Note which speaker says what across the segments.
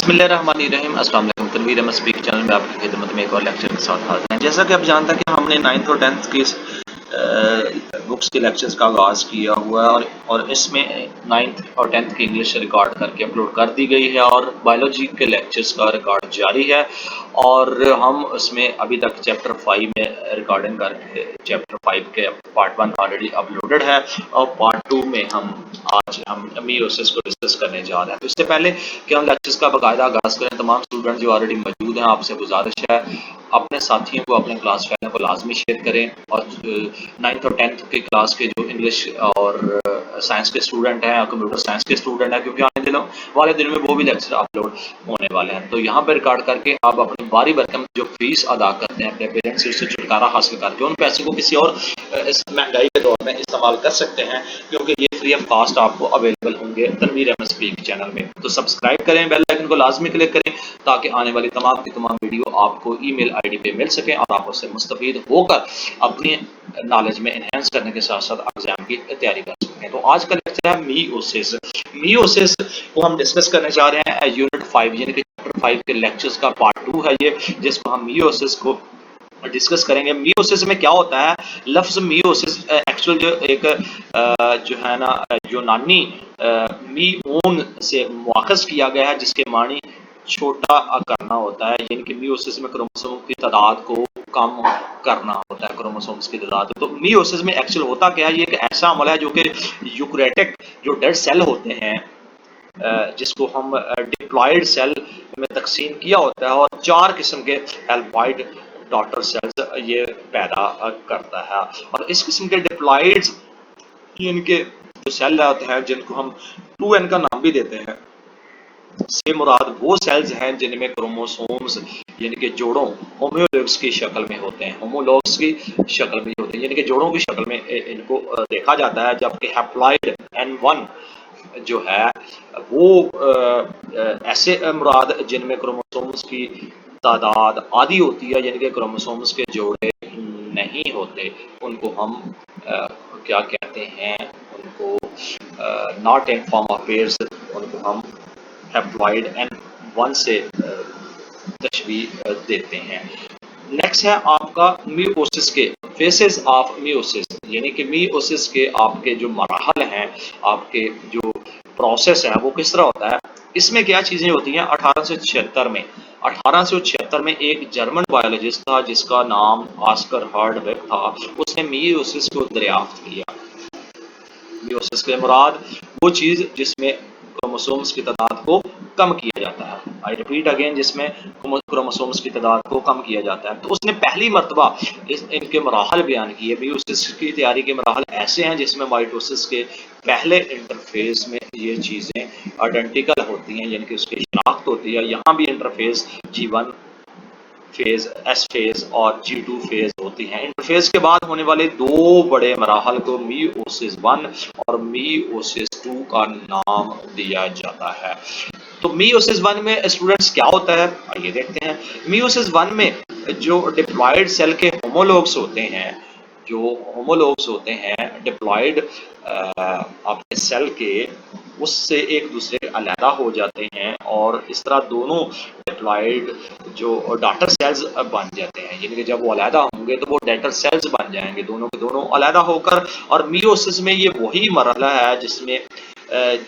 Speaker 1: بسم اللہ الرحمن الرحیم۔ السلام علیکم۔ تنویر احمد اسپیک چینل میں آپ کی خدمت میں ایک اور لیکچر کے ساتھ حاضر ہیں۔ جیسا کہ آپ جانتے ہیں کہ ہم نے 9th اور 10th کی بکس کے لیکچرز کا آغاز کیا ہوا ہے اور اس میں 9th اور 10th کی انگلش ریکارڈ کر کے اپلوڈ کر دی گئی ہے اور بایولوجی کے لیکچرز کا ریکارڈ جاری ہے، اور ہم اس میں ابھی تک چیپٹر 5 میں ریکارڈنگ کر کے چیپٹر 5 کے پارٹ 1 آلریڈی اپلوڈڈ ہے، اور پارٹ 2 میں آج ہم میوسس کو ڈسکس کرنے جا رہے ہیں۔ تو اس سے پہلے کہ ہم لیکچرز کا باقاعدہ آغاز کریں، تمام اسٹوڈنٹ جو آلریڈی موجود ہیں، آپ سے گزارش ہے اپنے ساتھیوں کو، اپنے کلاس فیلوں کو لازمی شیئر کریں، اور 9th اور 10th کی کلاس کے جو انگلش اور سائنس کے اسٹوڈنٹ ہیں، کمپیوٹر سائنس کے اسٹوڈنٹ ہیں، کیونکہ آنے والے دنوں میں وہ بھی لیکچر اپلوڈ ہونے والے ہیں، تو یہاں پہ ریکارڈ کر کے آپ اپنی باری برکم جو فیس ادا کرتے ہیں اپنے پیرنٹس سے، اس سے چھٹکارا حاصل کر کے ان پیسے کو کسی اور اس مہنگائی کے دور میں استعمال کر سکتے ہیں، کیونکہ یہ فری آف کاسٹ آپ کو اویلیبل ہوں گے تنویر احمد اسپیک چینل میں۔ تو سبسکرائب کریں، بیل آئکن کو لازمی کلک کریں تاکہ آنے والی تمام کی تمام ویڈیو آپ کو ای میل آئی ڈی پہ مل سکیں اور آپ اس سے مستفید ہو کر اپنی نالج میں انہینس کرنے کے ساتھ ساتھ ایگزام کی تیاری کر سکتے ہیں۔ تو آج کا لیکچر ہے میوسس۔ میوسس کو ہم ڈسکس کرنے جا رہے ہیں یونٹ 5، یعنی کہ چیپٹر 5 کے لیکچرز کا پارٹ 2 ہے یہ، جس کو ہم میوسس کو ڈسکس کریں گے۔ میوسس میں کیا ہوتا ہے؟ لفظ میوسس ایکچوئل جو ایک جو ہے نا یونانی میون سے مؤخذ کیا گیا ہے، جس کے معنی چھوٹا کرنا ہوتا ہے، یعنی کہ میوسس میں کروموسوم کی تعداد کو کم کرنا ہوتا ہے، کروموسومز کی تعداد۔ تو میوسس میں ایکچوئل ہوتا کیا ہے؟ یہ ایک ایسا عمل ہے جو کہ یوکریٹک جو ڈیڈ سیل ہوتے ہیں، جس کو ہم ڈپلائیڈ سیل میں تقسیم کیا ہوتا ہے، اور 4 قسم کے ہیلپوائڈ ڈاٹر سیلز یہ پیدا کرتا ہے، اور اس قسم کے ڈپلائیڈ ان کے جو سیل ہوتے ہیں، جن کو ہم 2n کا نام بھی دیتے ہیں، سے مراد وہ سیلز ہیں جن میں کروموسومز یعنی کہ جوڑوں ہومولوگس کی شکل میں ہوتے ہیں، ہومولوگس کی شکل میں ہوتے ہیں، یعنی کہ جوڑوں کی شکل میں ان کو دیکھا جاتا ہے، جبکہ ہیپلائڈ N1 جو ہے وہ ایسے مراد جن میں کروموسومز کی تعداد آدھی ہوتی ہے، یعنی کہ کروموسومز کے جوڑے نہیں ہوتے، ان کو ہم کیا کہتے ہیں؟ ان کو not in form of pairs, ان کو ہم ہیپلائڈ N1 سے تشبیہ دیتے ہیں۔ نیکسٹ ہے آپ کا میوسس کے فیسز آف میوسس، یعنی کہ میوسس کے آپ کے جو مراحل ہیں، آپ کے جو پروسیس ہے وہ کس طرح ہوتا ہے۔ اس میں کیا چیزیں ہوتی ہیں؟ 1876 میں ایک جرمن بایولوجسٹ تھا جس کا نام آسکر ہارڈویگ تھا، اس نے میوسس کو دریافت کیا۔ میوسس کے مراد وہ چیز جس میں کروموسومز کی تعداد کو کم کیا جاتا ہے، آئی ریپیٹ اگین، جس میں کروموسومز کی تعداد کو کم کیا جاتا ہے۔ تو اس نے پہلی مرتبہ ان کے مراحل بیان کیے۔ میوسس کی تیاری کے مراحل ایسے ہیں جس میں مائٹوسس کے پہلے انٹرفیز میں یہ چیزیں آئیڈینٹیکل ہوتی ہیں، یعنی کہ اس کی شناخت ہوتی ہے۔ یہاں بھی انٹرفیز G1 فیز، ایس فیز اور G2 فیز ہوتی ہیں۔ انٹرفیز کے بعد ہونے والے 2 بڑے مراحل کو میوسس 1 اور میوسس 2 کا نام دیا جاتا ہے۔ تو میوسس 1 میں اسٹوڈنٹس کیا ہوتا ہے؟ آئیے دیکھتے ہیں۔ میوسس 1 میں جو ڈپلائیڈ سیل کے ہومولوگس ہوتے ہیں، جو ہومولوگس ہوتے ہیں ڈپلائیڈ اپنے سیل کے، اس سے ایک دوسرے علیحدہ ہو جاتے ہیں، اور اس طرح دونوں ڈپلائیڈ جو ڈاٹر سیلز بن جاتے ہیں، یعنی کہ جب وہ علیحدہ ہوں گے تو وہ ڈاٹر سیلز بن جائیں گے، دونوں کے دونوں علیحدہ ہو کر۔ اور میوسس میں یہ وہی مرحلہ ہے جس میں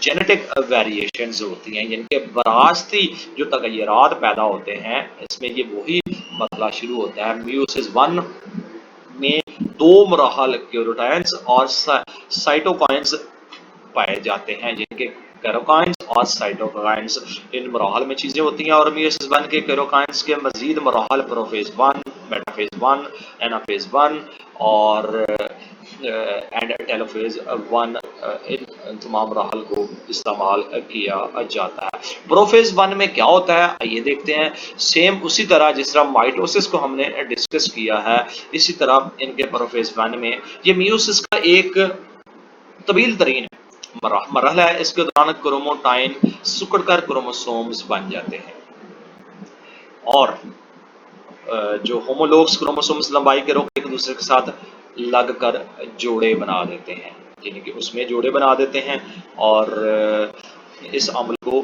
Speaker 1: جینیٹک ویریشنز ہوتی ہیں، یعنی کہ وراثتی جو تغیرات پیدا ہوتے ہیں، اس میں یہ وہی مرحلہ شروع ہوتا ہے۔ میوسس 1 میں 2 مراحل کیروٹائنز اور سائٹوکائنز پائے جاتے ہیں، یعنی کہ کیروکائنز اور سائٹوکائنز، ان مراحل میں چیزیں ہوتی ہیں۔ اور میوسس 1 کے کیروکائنز کے مزید مراحل پروفیز 1، میٹافیز 1، اینافیز 1 اور اینڈ ٹیلوفیز 1، ان تمام مراحل کو استعمال کیا جاتا ہے۔ پروفیز 1 میں کیا ہوتا ہے؟ آئیے دیکھتے ہیں۔ سیم اسی طرح جس طرح مائٹوسس کو ہم نے ڈسکس کیا ہے، اسی طرح ان کے پروفیز 1 میں یہ میوسس کا ایک طویل ترین مرحلہ ہے۔ اس کے دوران کروموٹائن سکڑ کر کروموسومز بن جاتے ہیں، اور جو ہومولوگس کروموسومز لمبائی کے رخ ایک دوسرے کے ساتھ لگ کر جوڑے بنا دیتے ہیں، یعنی کہ اس میں جوڑے بنا دیتے ہیں، اور اس عمل کو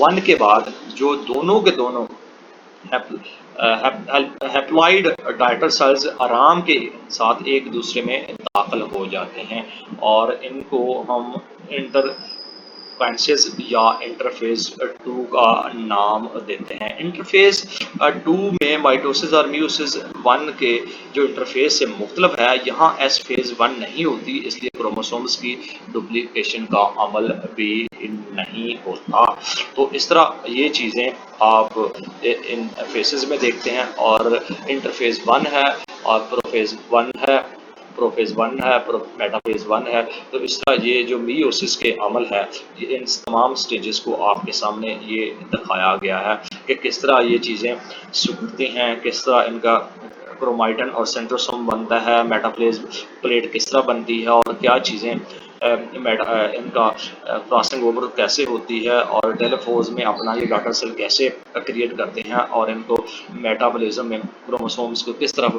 Speaker 1: 1 کے بعد جو دونوں کے دونوں ہیپلائڈ ڈائٹر سیلز آرام کے ساتھ ایک دوسرے میں داخل ہو جاتے ہیں اور ان کو ہم انٹر فیسز یا انٹرفیز 2 کا نام دیتے ہیں۔ انٹرفیز 2 میں مائٹوسس اور میوسس 1 کے جو انٹرفیز سے مختلف ہے، یہاں ایس فیز 1 نہیں ہوتی، اس لیے کروموسومز کی ڈپلیکیشن کا عمل بھی نہیں ہوتا۔ تو اس طرح یہ چیزیں آپ ان فیسز میں دیکھتے ہیں، اور انٹرفیز 1 ہے اور پروفیز 1 ہے، پروفیز 1 ہے، میٹافیز 1 ہے۔ تو اس طرح یہ جو میوسس کے عمل ہے، یہ ان تمام سٹیجز کو آپ کے سامنے یہ دکھایا گیا ہے کہ کس طرح یہ چیزیں سکڑتی ہیں، کس طرح ان کا کرومائٹن اور سینٹروسوم بنتا ہے، میٹاپلیز پلیٹ کس طرح بنتی ہے، اور کیا چیزیں ان کا کراسنگ اوور کیسے ہوتی ہے، اور ٹیلیفوز میں اپنا یہ ڈاٹا سیل کیسے کریٹ کرتے ہیں، اور ان کو میٹابولزم میں کروموسومز کو کس طرح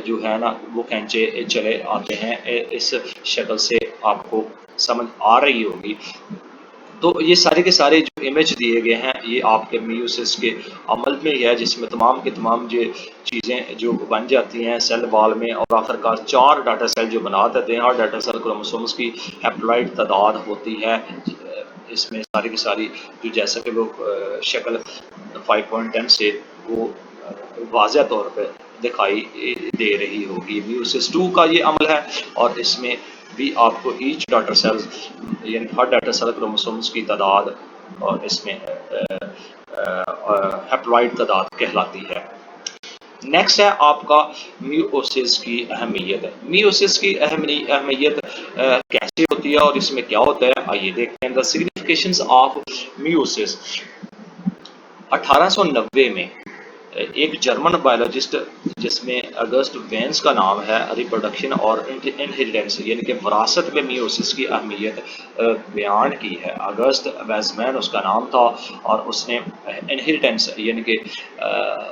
Speaker 1: جو ہے نا وہ کھینچے چلے آتے ہیں۔ اس شکل سے آپ کو سمجھ آ رہی ہوگی۔ تو یہ سارے کے سارے جو امیج دیے گئے ہیں، یہ آپ کے میوسس کے عمل میں ہی ہے، جس میں تمام کے تمام جو چیزیں جو بن جاتی ہیں سیل وال میں، اور آخر کار 4 ڈاٹا سیل جو بنا دیتے ہیں۔ ہر ڈاٹا سیل کروموسومز کی ہیپلائڈ تعداد ہوتی ہے، اس میں ساری کی ساری جو جیسا کہ وہ شکل 5.10 سے وہ واضح طور پہ دکھائی دے رہی ہوگی۔ میوسس 2 کا یہ عمل ہے، اور اس میں بھی آپ کو ایچ ڈاٹا سیل یعنی ہر ڈاٹا سیل کروموسومز کی تعداد اور اس میں ہیپلائڈ تعداد کہلاتی ہے۔ نیکسٹ ہے آپ کا میوسس کی اہمیت۔ میوسس کی اہمیت کیسے ہوتی ہے اور اس میں کیا ہوتا ہے، آئیے دیکھتے ہیں۔ دا سگنیفیکیشنز آف میوسس۔ 1890 میں ایک جرمن بایولوجسٹ جس میں اگسٹ وینس کا نام ہے، ریپروڈکشن اور انہیریٹنس یعنی کہ وراثت میں میوسس کی اہمیت بیان کی ہے۔ اگسٹ ویزمین اس کا نام تھا، اور اس نے انہیریٹنس یعنی کہ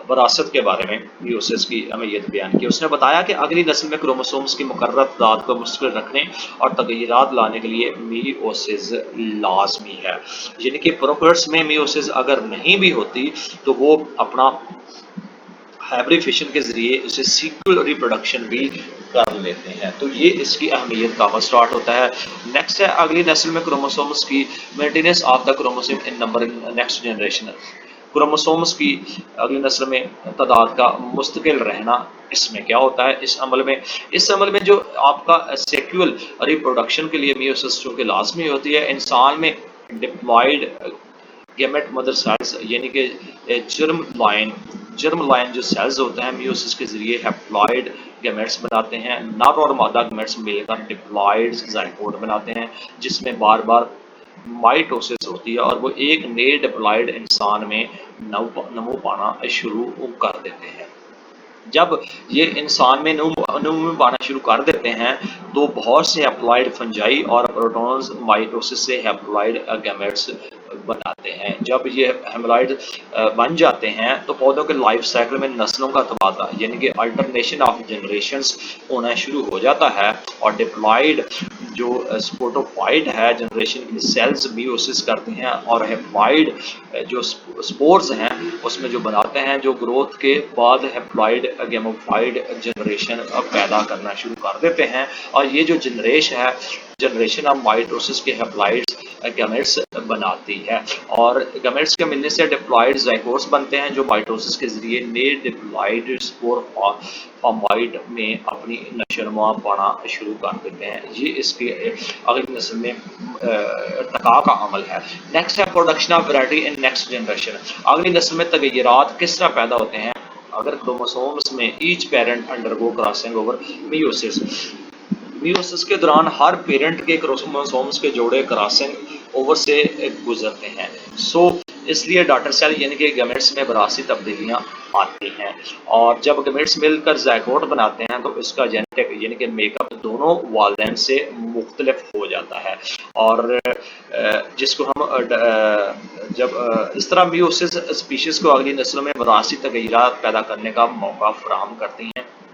Speaker 1: وراثت کے بارے میں میوسس کی اہمیت بیان کی۔ اس نے بتایا کہ اگلی نسل میں کروموسومز کی مقررہ تعداد کو مستقل رکھنے اور تغیرات لانے کے لیے میوسس لازمی ہے۔ یعنی کہ پروکرٹس میں میوسس اگر نہیں بھی ہوتی تو وہ اپنا ہائبریڈیشن کے ذریعے اسے سیکول ریپروڈکشن بھی کر لیتے ہیں۔ تو یہ اس کی اہمیت کا سٹارٹ ہوتا ہے۔ نیکسٹ ہے اگلی نسل میں کروموسومز کی maintenance of the chromosome in number in next generation. Chromosomes کی اگلی نسل میں تعداد کا مستقل رہنا، اس میں کیا ہوتا ہے، اس عمل میں جو آپ کا سیکول ریپروڈکشن کے لیے میوسس چونکہ لازمی ہوتی ہے، انسان میں ڈپلائڈ گیمیٹ مدر سیلز یعنی کہ جرم لائن جو سیلز ہوتے ہیں میوسس کے ذریعے ہیپلائڈ گیمیٹس بناتے ہیں۔ نر اور مادہ گیمیٹس مل کر ڈپلائڈ زائگوٹ بناتے ہیں، جس میں بار بار مائٹوسس ہوتی ہے، اور وہ ایک نئے ڈپلائڈ انسان میں نمو پانا شروع کر دیتے ہیں۔ جب یہ انسان میں نمو پانا شروع کر دیتے ہیں تو بہت سے ہیپلائڈ فنجائی اور پروٹونز مائٹوسس سے ہیپلائڈ گیمیٹس بناتے ہیں۔ جب یہ ہیپلائڈ بن جاتے ہیں تو پودوں کے لائف سائیکل میں نسلوں کا تبادلہ یعنی کہ الٹرنیشن آف جنریشنز ہونا شروع ہو جاتا ہے، اور ڈپلائڈ جو سپوٹوفائٹ ہے جنریشن کی سیلز میوسس کرتے ہیں، اور ہیپلائڈ جو سپورز ہیں اس میں جو بناتے ہیں، جو گروتھ کے بعد ہیپلائڈ گیموفائڈ جنریشن پیدا کرنا شروع کر دیتے ہیں۔ اور یہ جو جنریشن آف مائٹوسس کے ہیپلائڈ گیمیٹس بناتی ہے، اور گیمیٹس کے ملنے سے ڈپلائڈ زائگوٹس بنتے ہیں جو مائٹوسس کے ذریعے نئے ڈپلائڈ سپور فارمائٹ میں اپنی نشوونما پانا شروع کر دیتے ہیں۔ یہ اس کے اگلی نسل میں ارتقاء کا عمل ہے۔ نیکسٹ ہے production of variety in next generation. اگلی نسل میں تغیرات کس طرح پیدا ہوتے ہیں اگر کروموسومز میں each parent undergo crossing over meiosis. Meiosis کے دوران ہر پیرنٹ کے کروموسومز کے جوڑے کراسنگ اوور سے گزرتے ہیں، اس لیے ڈاٹر سیل یعنی کہ گیمیٹس میں وراثتی تبدیلیاں آتی ہیں، اور جب گیمیٹس مل کر زائگوٹ بناتے ہیں تو اس کا جینیٹک یعنی کہ میک اپ دونوں والدین سے مختلف ہو جاتا ہے، اور جس کو ہم جب اس طرح میوسس اسپیشیز کو اگلی نسلوں میں وراثتی تغیرات پیدا کرنے کا موقع فراہم کرتی ہیں۔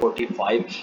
Speaker 1: 45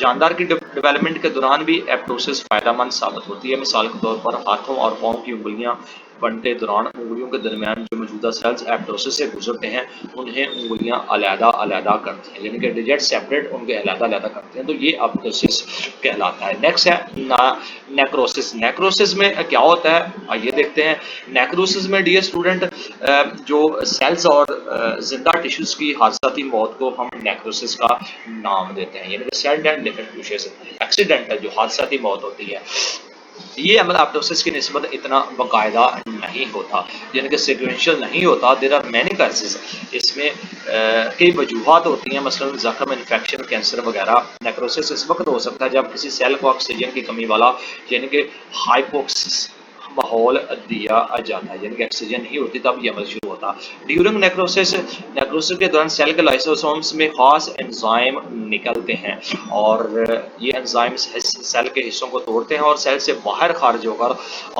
Speaker 1: جاندار کی ڈیولپمنٹ کے دوران بھی ایپٹوسس فائدہ مند ثابت ہوتی ہے. مثال کے طور پر ہاتھوں اور پاؤں کی انگلیاں بنتے دوران انگلیوں کے درمیان جو موجودہ سیلز ایپٹوسس سے گزرتے ہیں انہیں انگلیاں علیحدہ علیحدہ کرتے ہیں، یعنی کہ ڈیجٹ سیپریٹ ان کے علیحدہ علیحدہ کرتے ہیں، تو یہ ایپٹوسس کہلاتا ہے. نیکسٹ ہے نیکروسس. نیکروسس میں کیا ہوتا ہے آئیے دیکھتے ہیں. نیکروسس میں ڈیئر اسٹوڈنٹ جو سیلز اور زندہ ٹیشوز کی حادثاتی موت کو ہم نیکروسس کا نام دیتے ہیں، یعنی کہ سیل اینڈ ایکسیڈنٹل جو حادثاتی موت ہوتی ہے یہ عمل ایپٹوسس کی نسبت اتنا باقاعدہ نہیں ہوتا، یعنی کہ سیکوینشل نہیں ہوتا. دیر آر مینی کازز، اس میں کئی وجوہات ہوتی ہیں، مثلا زخم، انفیکشن، کینسر وغیرہ. نیکروسس اس وقت ہو سکتا ہے جب کسی سیل کو آکسیجن کی کمی والا یعنی کہ ہائپوکسس ماحول دیا جاتا ہے، یعنی کہ آکسیجن نہیں ہوتی تب یہ عمل شروع ہوتا. ڈیورنگ نیکروسس، نیکروسس کے دوران سیل کے لائسوسومس میں خاص انزائم نکلتے ہیں اور یہ انزائم سیل کے حصوں کو توڑتے ہیں اور سیل سے باہر خارج ہو کر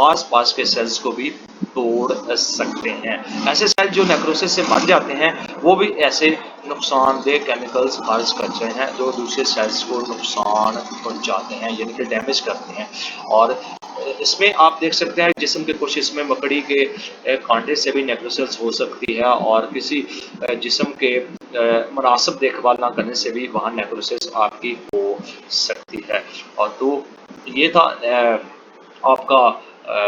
Speaker 1: آس پاس کے سیلز کو بھی توڑ سکتے ہیں. ایسے سیل جو نیکروسس سے مر جاتے ہیں وہ بھی ایسے نقصان دہ کیمیکلز خارج کرتے ہیں جو دوسرے سیلز کو نقصان پہنچاتے ہیں، یعنی کہ ڈیمیج کرتے ہیں. اور اس میں آپ دیکھ سکتے ہیں جسم کے کچھ اس میں مکڑی کے کانٹے سے بھی نیکروسس ہو سکتی ہے اور کسی جسم کے مناسب دیکھ بھال نہ کرنے سے بھی وہاں نیکروسس آپ کی ہو سکتی ہے. اور تو یہ تھا آپ کا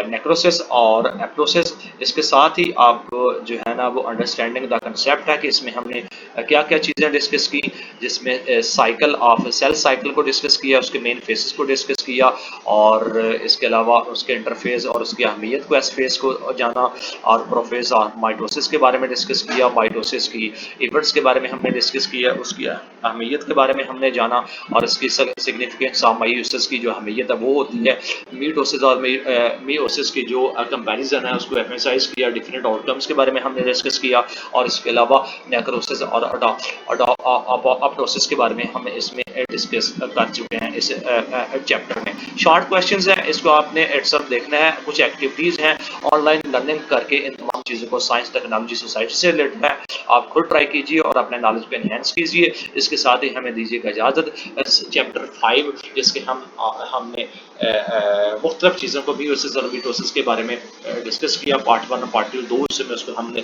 Speaker 1: نیکروسس اور ایپٹوسس. اس کے ساتھ ہی آپ جو ہے نا وہ انڈرسٹینڈنگ دا کنسیپٹ ہے کہ اس میں ہم نے کیا کیا چیزیں ڈسکس کی، جس میں سائیکل آف سیل سائیکل کو ڈسکس کیا، اس کے مین فیسز کو ڈسکس کیا اور اس کے علاوہ اس کے انٹرفیس اور اس کی اہمیت کو، ایس فیس کو جانا اور پروفیز آف مائٹوسس کے بارے میں ڈسکس کیا. مائٹوسس کی ایونٹس کے بارے میں ہم نے ڈسکس کیا، اس کی اہمیت کے بارے میں ہم نے جانا اور اس کی سگنیفیکینس آف مائیوسس کی جو اہمیت ہے وہ ہوتی ہے. میٹوسس اور میوسس کی جو کمپیریزن ہے اس کو ایمفسائز کیا. ڈفرینٹ آؤٹ کمس کے بارے میں ہم نے ڈسکس کیا اور اس کے علاوہ نیکروسس اور اپٹوسس کے بارے میں ہم اس میں ڈسکس کر چکے ہیں اس چیپٹر میں. شارٹ کویشچنز ہیں، اس کو آپ نے ایٹسپ دیکھنا ہے. کچھ ایکٹیویٹیز ہیں آن لائن لرننگ کر کے ان تمام چیزوں کو سائنس ٹیکنالوجی سوسائٹی سے ریلیٹڈ ہے، آپ خود ٹرائی کیجیے اور اپنے نالج کو انہینس کیجیے. اس کے ساتھ ہی ہمیں دیجیے گا اجازت. چیپٹر 5 جس کے ہم نے مختلف چیزوں کو میوسس اور میٹوسس کے بارے میں ڈسکس کیا، پارٹ 1 اور پارٹ 2 دو حصے میں اس کو ہم نے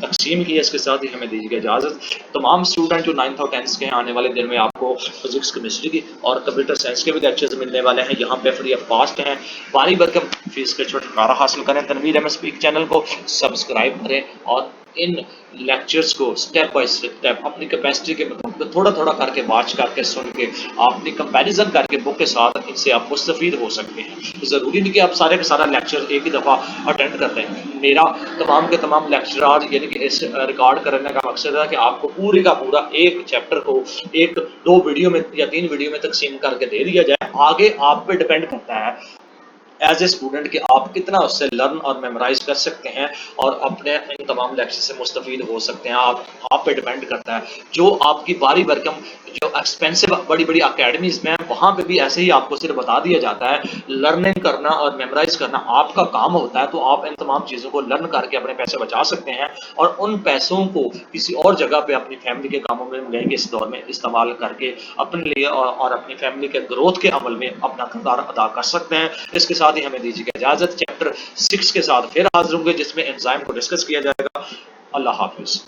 Speaker 1: تقسیم کیا. اس کے ساتھ ہی ہمیں دیجیے گا اجازت. تمام اسٹوڈنٹ جو 9th اور 10th کے ہیں آنے والے دن میں آپ کو فزکس، کیمسٹری کی اور کمپیوٹر سائنس کے بھی لیکچرز ملنے والے ہیں، یہاں پہ فری آف کاسٹ ہیں. باری برکم فیس کا چھٹکارا حاصل کریں. تنویر ایم اسپیک چینل کو سبسکرائب کریں اور ان لیکچرز کو سٹیپ بائی سٹیپ اپنی کیپیسٹی کے مطابق تھوڑا تھوڑا کر کے واچ کر کے سن کے آپ اپنی کمپیریزن کر کے بک کے ساتھ ان سے آپ مستفید ہو سکتے ہیں. ضروری نہیں کہ آپ سارے کا سارا لیکچر ایک ہی دفعہ اٹینڈ کرتے ہیں. میرا تمام کے تمام لیکچرات یعنی کہ اس ریکارڈ کرنے کا مقصد ہے کہ آپ کو پورے کا پورا ایک چیپٹر کو ایک 2 ویڈیو میں یا 3 ویڈیو میں تقسیم کر کے دے دیا جائے. آگے آپ پہ ڈپینڈ کرتا ہے ایز اے اسٹوڈنٹ کہ آپ کتنا اس سے لرن اور میمورائز کر سکتے ہیں اور اپنے ان تمام لیکچر سے مستفید ہو سکتے ہیں. آپ پہ ڈپینڈ کرتا ہے. جو آپ کی باری برکم جو ایکسپینسو بڑی بڑی اکیڈمیز میں ہیں وہاں پہ بھی ایسے ہی آپ کو صرف بتا دیا جاتا ہے. لرننگ کرنا اور میمورائز کرنا آپ کا کام ہوتا ہے، تو آپ ان تمام چیزوں کو لرن کر کے اپنے پیسے بچا سکتے ہیں اور ان پیسوں کو کسی اور جگہ پہ اپنی فیملی کے کاموں میں لے کے اس دور میں استعمال کر کے اپنے لیے اور اپنی فیملی کے گروتھ کے عمل میں اپنا کردار ادا کر سکتے ہیں. اس کے ساتھ ہی ہمیں دیجیے گا اجازت. چیپٹر 6 کے ساتھ پھر حاضر ہوں گے جس میں انزائم کو ڈسکس کیا جائے گا. اللہ حافظ.